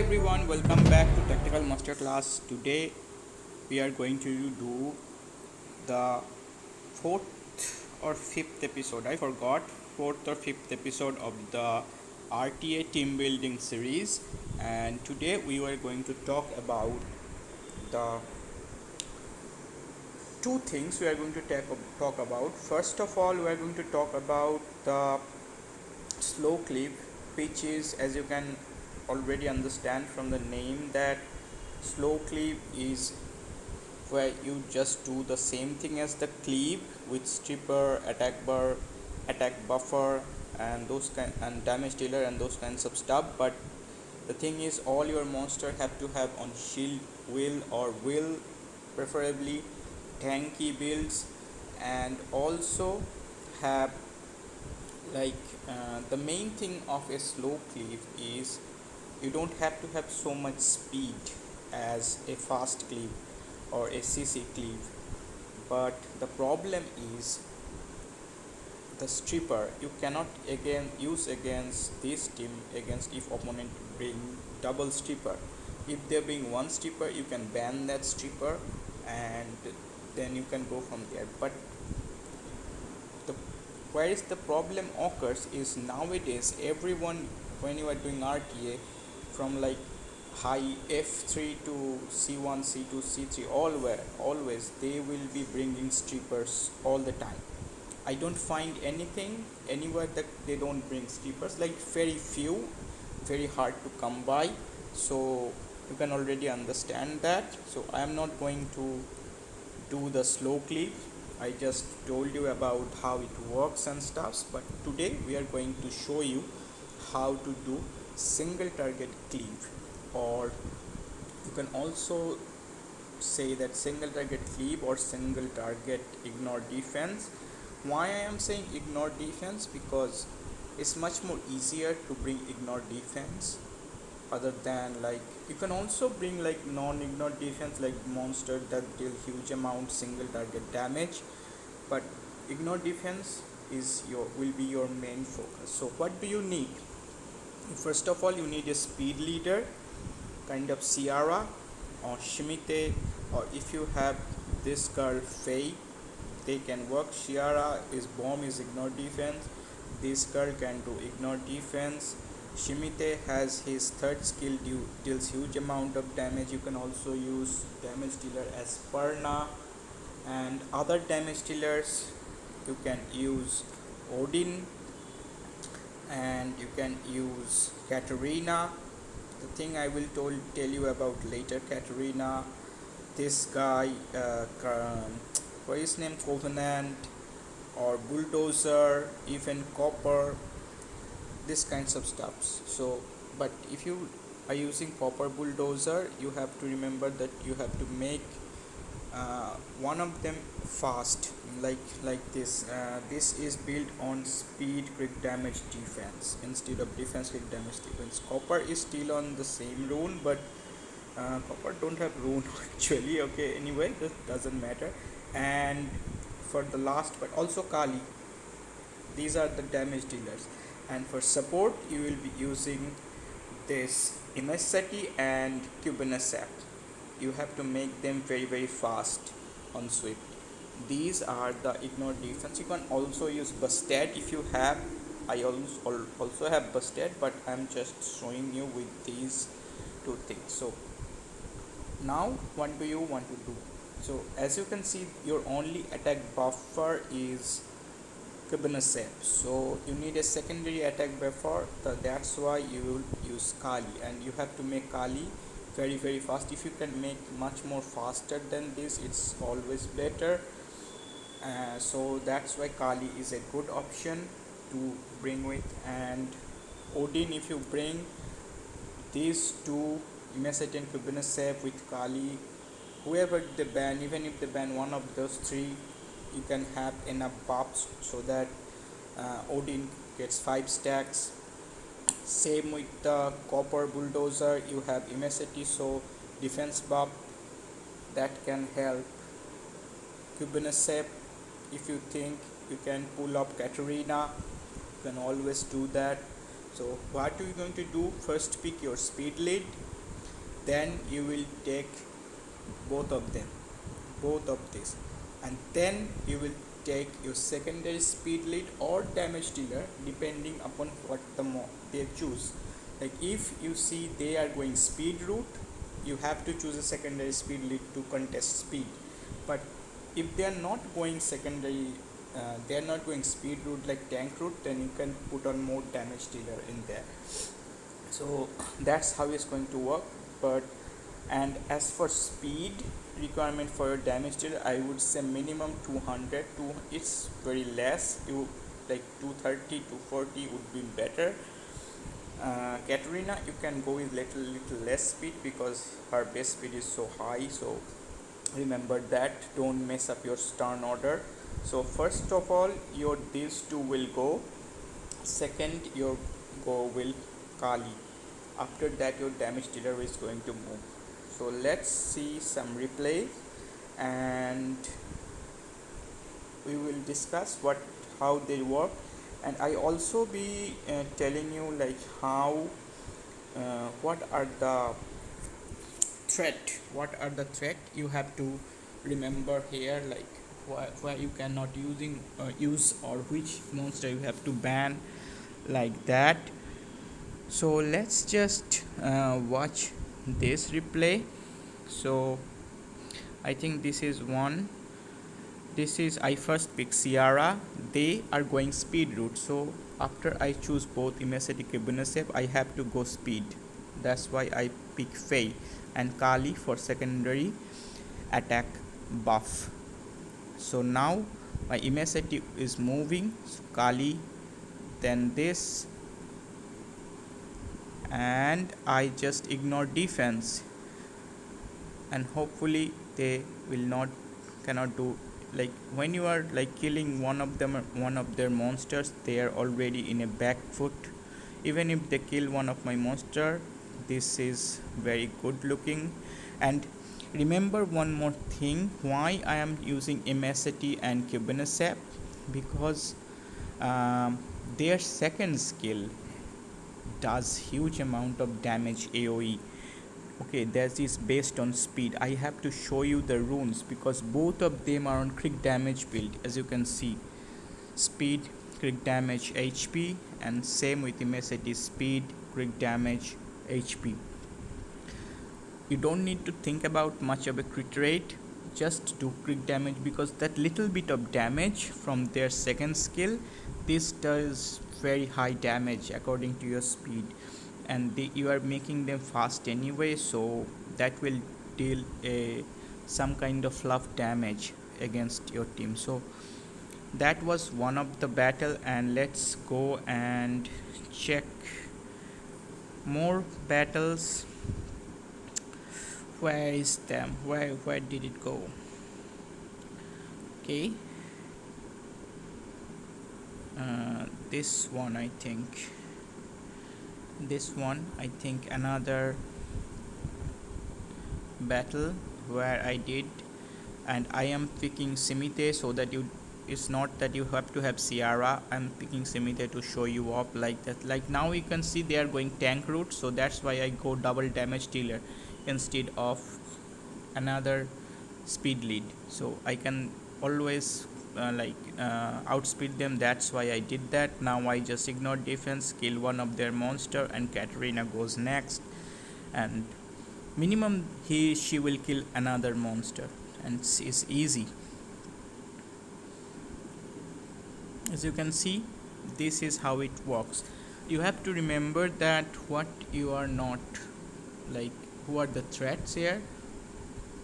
everyone, welcome back to Tactical Masterclass. Today we are going to do the fourth or fifth episode. I forgot, fourth or fifth episode of the RTA team building series. And today we were going to talk about the two things we are going to talk about. First of all, we are going to talk about the slow clip, which is, as you can already understand from the name, that slow cleave is where you just do the same thing as the cleave with stripper, attack buffer, and those kind, and damage dealer and those kinds of stuff. But the thing is, all your monster have to have on shield will preferably tanky builds, and also have the main thing of a slow cleave is you don't have to have so much speed as a fast cleave or a CC cleave. But the problem is the stripper. You cannot again use against this team against if opponent bring double stripper. If they bring one stripper, you can ban that stripper and then you can go from there. But the whereas the problem occurs is nowadays everyone, when you are doing RTA, from like high F3 to C1, C2, C3, always they will be bringing strippers all the time. I don't find anything anywhere that they don't bring strippers, like very few, very hard to come by. So you can already understand that. So I am not going to do the slow cleave. I just told you about how it works and stuff, but today we are going to show you how to do single target cleave, or you can also say that single target cleave or single target ignore defense. Why I am saying ignore defense? Because it's much more easier to bring ignore defense, other than like you can also bring like non-ignore defense, like monster that deal huge amount single target damage, but ignore defense will be your main focus. So what do you need? First of all, you need a speed leader, kind of Ciara or Shimite, or if you have this girl Faye, they can work. Ciara is bomb, is ignore defense. This girl can do ignore defense. Shimite has his third skill, deals huge amount of damage. You can also use damage dealer as Perna, and other damage dealers you can use Odin, and you can use Katarina. The thing I will tell you about later, Katarina, this guy, what is his name, Covenant or Bulldozer, even Copper, this kinds of stuffs. So but if you are using Copper, Bulldozer, you have to remember that you have to make one of them fast, like this. This is built on speed crit damage defense instead of defense crit damage defense. Copper is still on the same rune, but Copper don't have rune actually. Okay, anyway, this doesn't matter. And for the last, but also Kali, these are the damage dealers. And for support, you will be using this Imesati and Cubanasap. You have to make them very fast on Swift. These are the ignore defense. You can also use Busted if you have. I also have Busted, but I'm just showing you with these two things. So now what do you want to do? So as you can see, your only attack buffer is Cubanasap. So you need a secondary attack buffer. That's why you will use Kali, and you have to make Kali very fast. If you can make much more faster than this, it's always better. So that's why Kali is a good option to bring with. And Odin, if you bring these two, Imesati and Cubanasap with Kali, whoever they ban, even if they ban one of those three, you can have enough buffs so that Odin gets 5 stacks. Same with the Copper, Bulldozer, you have Imesati, so defense buff that can help. Cubanasap, if you think you can pull up Katarina, you can always do that. So what are you going to do? First pick your speed lead, then you will take both of them, both of these, and then you will take your secondary speed lead or damage dealer depending upon what they choose. Like if you see they are going speed route, you have to choose a secondary speed lead to contest speed. But if they are not going secondary, they are not going speed route like tank route, then you can put on more damage dealer in there. So that's how it's going to work. But and as for speed requirement for your damage dealer, I would say minimum 200 to, it's very less, you like 230 to 40 would be better. Katarina, you can go with little less speed because her base speed is so high, so remember that, don't mess up your turn order. So first of all your these two will go, second your go will Kali, after that your damage dealer is going to move. So let's see some replay and we will discuss how they work, and I also be telling you like how what are the threat you have to remember here, like why you cannot use or which monster you have to ban, like that. So let's just watch this replay. So I think this is one. This is, I first pick Ciara, they are going speed route, so after I choose both Immacity Kibunasep, I have to go speed. That's why I pick Faye and Kali for secondary attack buff. So now my Immacity is moving, so Kali, then this, and I just ignore defense, and hopefully they cannot do, like when you are like killing one of their monsters, they are already in a back foot. Even if they kill one of my monster, this is very good looking. And remember one more thing, why I am using Immacity and Kibunasep, because their second skill does huge amount of damage AoE. Okay, that is based on speed. I have to show you the runes because both of them are on crit damage build, as you can see. Speed, crit damage, HP, and same with Immacity, speed, crit damage, HP. You don't need to think about much of a crit rate, just do crit damage, because that little bit of damage from their second skill, this does very high damage according to your speed, and you are making them fast anyway, so that will deal some kind of fluff damage against your team. So that was one of the battle, and let's go and check more battles. Where is them? Where did it go? Okay, this one, I think another battle where I did, and I am picking Simite, so that it's not that you have to have Ciara. I'm picking Simite to show you off like that. Like now you can see they are going tank route, so that's why I go double damage dealer instead of another speed lead, so I can always outspeed them. That's why I did that. Now I just ignore defense, kill one of their monster, and Katarina goes next, and minimum she will kill another monster, and it's easy. As you can see, this is how it works. You have to remember that what you are not, like who are the threats here.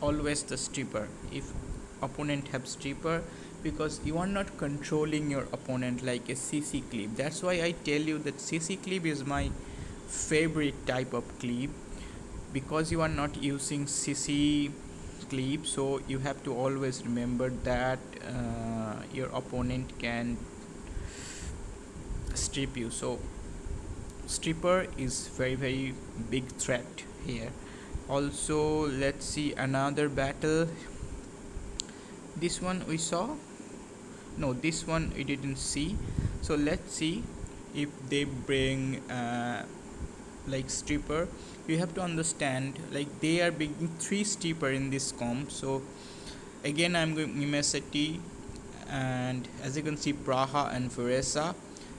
Always the stripper, if opponent have stripper, because you are not controlling your opponent like a CC cleave. That's why I tell you that CC cleave is my favorite type of cleave, because you are not using CC cleave, so you have to always remember that your opponent can strip you. So stripper is very big threat here. Also, let's see another battle. This one we saw, no, this one we didn't see. So let's see if they bring like stripper, you have to understand like they are bringing three stripper in this comp. So again I'm going Mimesati, and as you can see Praha and Veresa,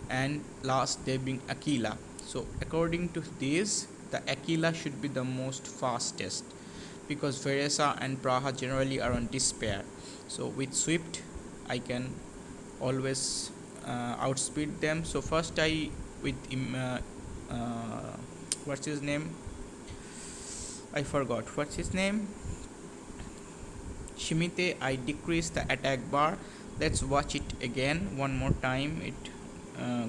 and last they being Aquila. So according to this, the Aquila should be the most fastest because Veresa and Praha generally are on despair. So with Swift I can always outspeed them. So first I with what's his name, I forgot what's his name, Shimite, I decrease the attack bar. Let's watch it again one more time. It uh,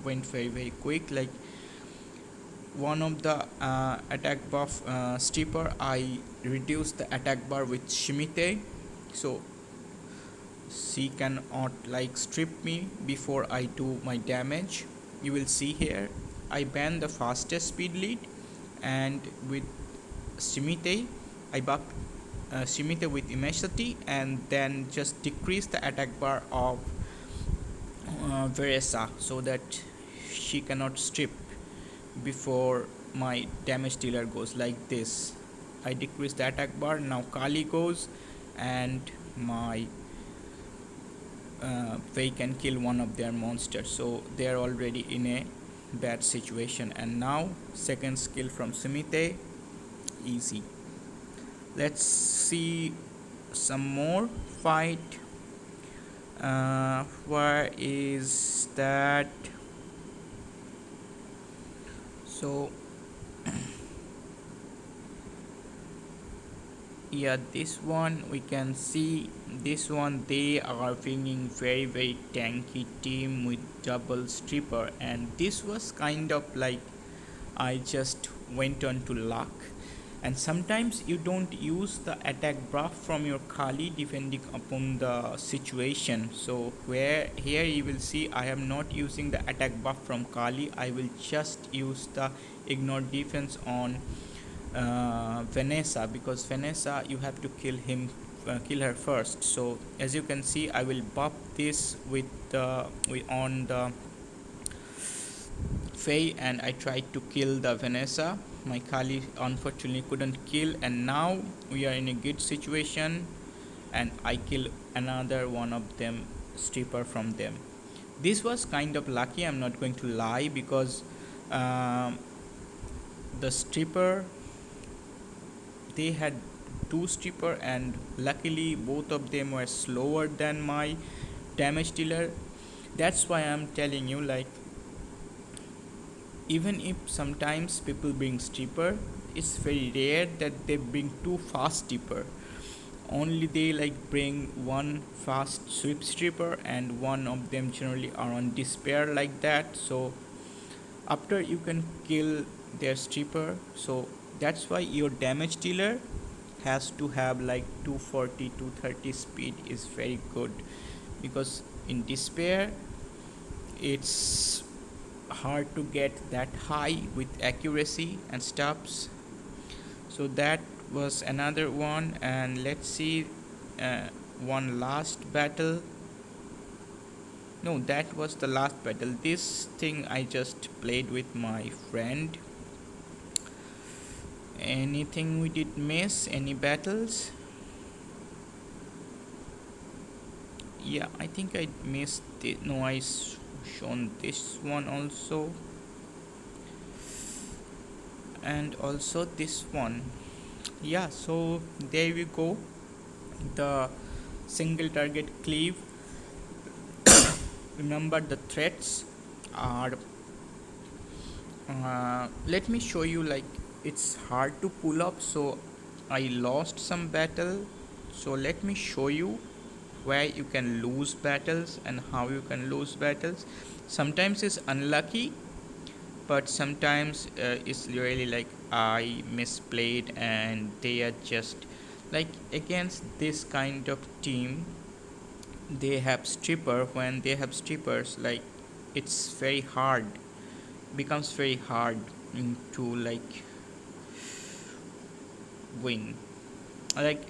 went very quick. Like one of the attack buff stripper, I reduced the attack bar with Shimite, so she cannot like strip me before I do my damage. You will see here I ban the fastest speed lead, and with Shimite I buffed Shimite with Imeshati, and then just decrease the attack bar of Veresa so that she cannot strip before my damage dealer goes. Like this I decrease the attack bar. Now Kali goes, and my Faye can kill one of their monsters, so they are already in a bad situation. And now second skill from Sumite, easy. Let's see some more fight. Where is that? So yeah, this one we can see. This one they are bringing very tanky team with double stripper, and this was kind of like I just went on to luck. And sometimes you don't use the attack buff from your Kali depending upon the situation. So where here you will see I am not using the attack buff from Kali, I will just use the ignore defense on Vanessa, because Vanessa you have to kill her first. So as you can see I will buff this with on the Faye, and I tried to kill the Vanessa. My Kali unfortunately couldn't kill, and now we are in a good situation, and I kill another one of them stripper from them. This was kind of lucky, I'm not going to lie, because the stripper, they had two stripper, and luckily both of them were slower than my damage dealer. That's why I'm telling you, like, even if sometimes people bring stripper, it's very rare that they bring two fast stripper. Only they like bring one fast sweep stripper, and one of them generally are on despair like that. So after you can kill their stripper, so that's why your damage dealer has to have like 240 230 speed is very good, because in despair it's hard to get that high with accuracy and stuffs. So that was another one, and let's see one last battle. No, that was the last battle. This thing I just played with my friend. Anything we did miss? Any battles? Yeah, I think I missed it. No, I shown this one also, and also this one. Yeah, so there we go, the single target cleave. Remember the threats are let me show you, like it's hard to pull up, so I lost some battle. So let me show you where you can lose battles and how you can lose battles. Sometimes it's unlucky, but sometimes it's really like I misplayed, and they are just like against this kind of team. They have stripper. When they have strippers, like it's very hard, becomes very hard to like win. Like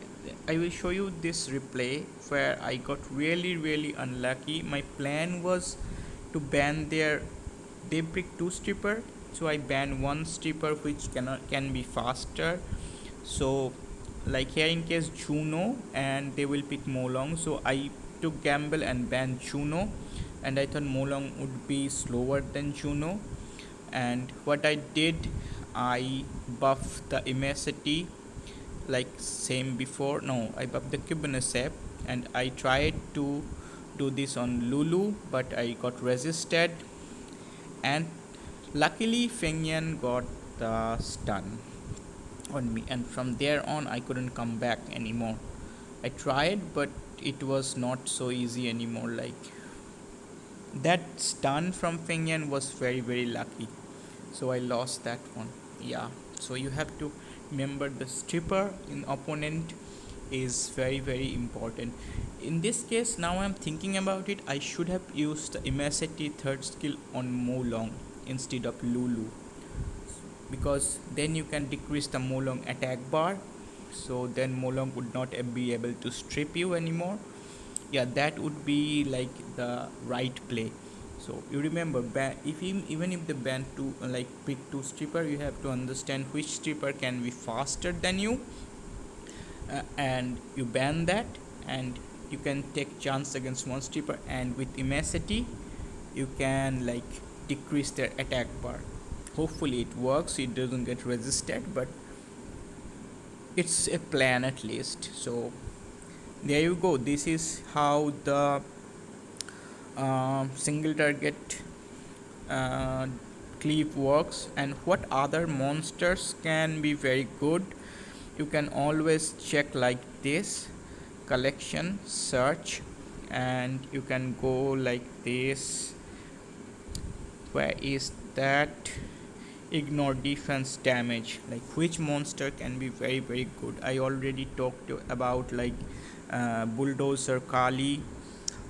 I will show you this replay where I got really unlucky. My plan was to ban their, they pick two stripper, so I ban one stripper which can be faster. So like here in case Juno, and they will pick Molong, so I took gamble and banned Juno, and I thought Molong would be slower than Juno. And what I did, I buffed the Immacity like same before. No, I buffed the Cubanacep, and I tried to do this on Lulu, but I got resisted, and luckily Fengyan got the stun on me, and from there on I couldn't come back anymore. I tried, but it was not so easy anymore. Like that stun from Fengyan was very very lucky, so I lost that one. Yeah, so you have to remember the stripper in opponent is very very important. In this case, now I'm thinking about it, I should have used the Immacity third skill on Molong instead of Lulu, because then you can decrease the Molong attack bar, so then Molong would not be able to strip you anymore. Yeah, that would be like the right play. So you remember, even if the ban two like pick two stripper, you have to understand which stripper can be faster than you, and you ban that, and you can take chance against one stripper, and with Immacity you can like decrease their attack bar. Hopefully it works, it doesn't get resisted, but it's a plan at least. So there you go, this is how the single target uh, cleave works. And what other monsters can be very good, you can always check like this: collection, search, and you can go like this. Where is that? Ignore defense damage, like which monster can be very very good. I already talked about like Bulldozer Kali.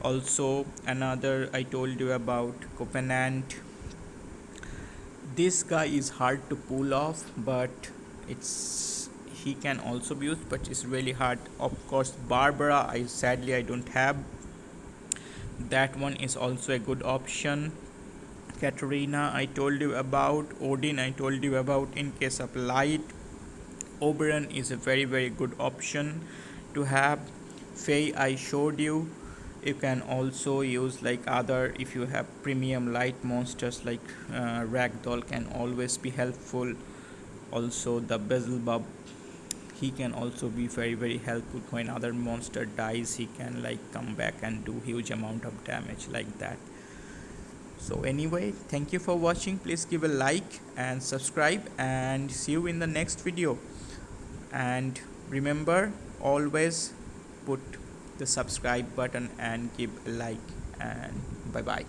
Also another I told you about Covenant. This guy is hard to pull off, but he can also be used, but it's really hard. Of course Barbara, I don't have. That one is also a good option. Katarina I told you about. Odin I told you about in case of light. Oberon is a very very good option to have. Faye I showed you. You can also use like other, if you have premium light monsters like Ragdoll can always be helpful. Also the Beelzebub, he can also be very very helpful. When other monster dies, he can like come back and do huge amount of damage like that. So anyway, thank you for watching. Please give a like and subscribe, and see you in the next video. And remember, always put the subscribe button and give a like, and bye bye.